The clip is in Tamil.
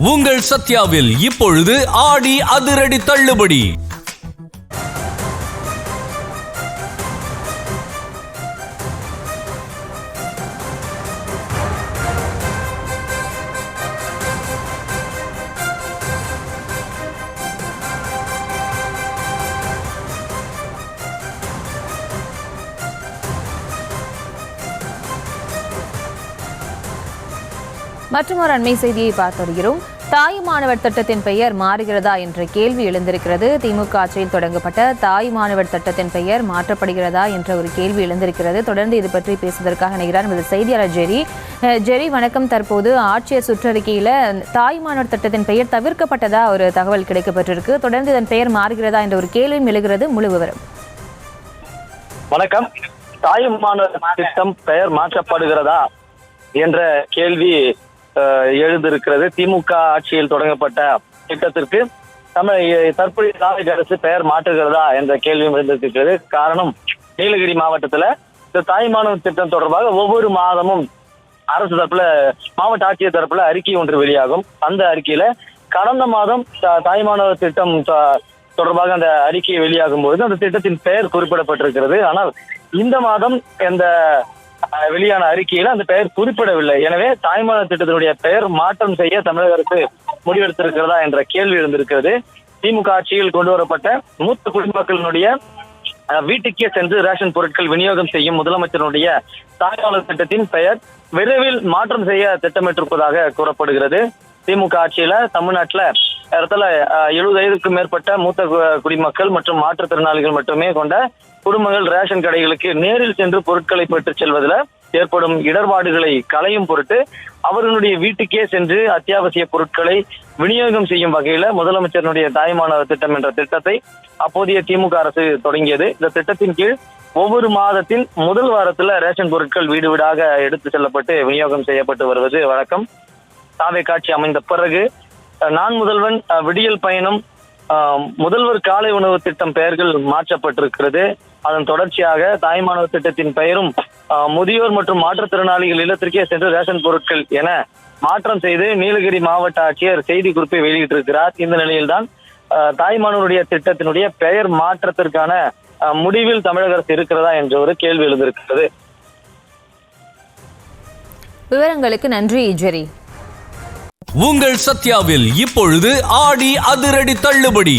உங்கள் சத்யாவில் இப்பொழுது ஆடி அதிரடி தள்ளுபடி. மற்றொரு அண்மை செய்தியை பார்த்து வருகிறோம். தாய் மாணவர் திட்டத்தின் பெயர் மாறுகிறதா என்ற கேள்வி எழுந்திருக்கிறது. திமுக ஆட்சியில் தொடங்கப்பட்ட தாய் மாணவர் திட்டத்தின் பெயர் மாற்றப்படுகிறதா என்ற ஒரு கேள்வி எழுந்திருக்கிறது. தொடர்ந்து இது பற்றி பேசுவதற்காக நிகழ்கிறார் நமது செய்தியாளர் ஜெரி. வணக்கம். தற்போது ஆட்சியர் சுற்றறிக்கையில தாய் மாணவர் திட்டத்தின் பெயர் தவிர்க்கப்பட்டதா ஒரு தகவல் கிடைக்கப்பட்டிருக்கு. தொடர்ந்து இதன் பெயர் மாறுகிறதா என்ற ஒரு கேள்வியும் எழுகிறது. முழு விவரம். வணக்கம். தாய் மாணவர் திட்டம் பெயர் மாற்றப்படுகிறதா என்ற கேள்வி எழுந்திருக்கிறது. திமுக ஆட்சியில் தொடங்கப்பட்ட திட்டத்திற்கு தற்போதைய தாவேக அரசு பெயர் மாற்றுகிறதா என்ற கேள்வியும் எழுந்திருக்கிறது. காரணம், நீலகிரி மாவட்டத்துல இந்த தாய் மாணவர் திட்டம் தொடர்பாக ஒவ்வொரு மாதமும் அரசு தரப்புல மாவட்ட ஆட்சியர் தரப்புல அறிக்கை ஒன்று வெளியாகும். அந்த அறிக்கையில கடந்த மாதம் தாய் மாணவர் திட்டம் தொடர்பாக அந்த அறிக்கை வெளியாகும் பொழுது அந்த திட்டத்தின் பெயர் குறிப்பிடப்பட்டிருக்கிறது. ஆனால் இந்த மாதம் இந்த வெளியான அறிக்கையில அந்த பெயர் குறிப்பிடவில்லை. எனவே தாய்மானவர் திட்டத்தினுடைய பெயர் மாற்றம் செய்ய தமிழக அரசு முடிவெடுத்திருக்கிறதா என்ற கேள்வி எழுந்திருக்கிறது. திமுக ஆட்சியில் கொண்டு வரப்பட்ட மூத்த குடிமக்களினுடைய வீட்டுக்கே சென்று ரேஷன் பொருட்கள் விநியோகம் செய்யும் முதலமைச்சருடைய தாய்மானவர் திட்டத்தின் பெயர் விரைவில் மாற்றம் செய்ய திட்டமிட்டிருப்பதாக கூறப்படுகிறது. திமுக ஆட்சியில தமிழ்நாட்டுல 70 வயதுக்கும் மேற்பட்ட மூத்த குடிமக்கள் மற்றும் மாற்றுத்திறனாளிகள் மட்டுமே கொண்ட குடும்பங்கள் ரேஷன் கடைகளுக்கு நேரில் சென்று பொருட்களை பெற்றுச் செல்வதில் ஏற்படும் இடர்பாடுகளை களையும் பொருட்டு அவர்களுடைய வீட்டுக்கே சென்று அத்தியாவசிய பொருட்களை விநியோகம் செய்யும் வகையில முதலமைச்சருடைய தாய்மானவர் திட்டம் என்ற திட்டத்தை அப்போதைய திமுக அரசு தொடங்கியது. இந்த திட்டத்தின் கீழ் ஒவ்வொரு மாதத்தின் முதல் வாரத்துல ரேஷன் பொருட்கள் வீடு வீடாக எடுத்து செல்லப்பட்டு விநியோகம் செய்யப்பட்டு வருவது வழக்கம். தாவேக ஆட்சி அமைந்த பிறகு நான் முதல்வன், விடியல் பயணம், முதல்வர் காலை உணவு திட்டம் பெயர்கள் மாற்றப்பட்டிருக்கிறது. அதன் தொடர்ச்சியாக தாய்மானவர் திட்டத்தின் பெயரும் முதியோர் மற்றும் மாற்றுத்திறனாளிகள் இல்லத்திற்கே சென்று ரேஷன் பொருட்கள் என மாற்றம் செய்து நீலகிரி மாவட்ட ஆட்சியர் செய்தி குறிப்பை வெளியிட்டிருக்கிறார். இந்த நிலையில்தான் தாய்மானவருடைய திட்டத்தினுடைய பெயர் மாற்றத்திற்கான முடிவில் தமிழக அரசு இருக்கிறதா என்ற ஒரு கேள்வி எழுந்திருக்கிறது. விவரங்களுக்கு நன்றி ஜெரி. உங்கள் சத்யாவில் இப்பொழுது ஆடி அதிரடி தள்ளுபடி.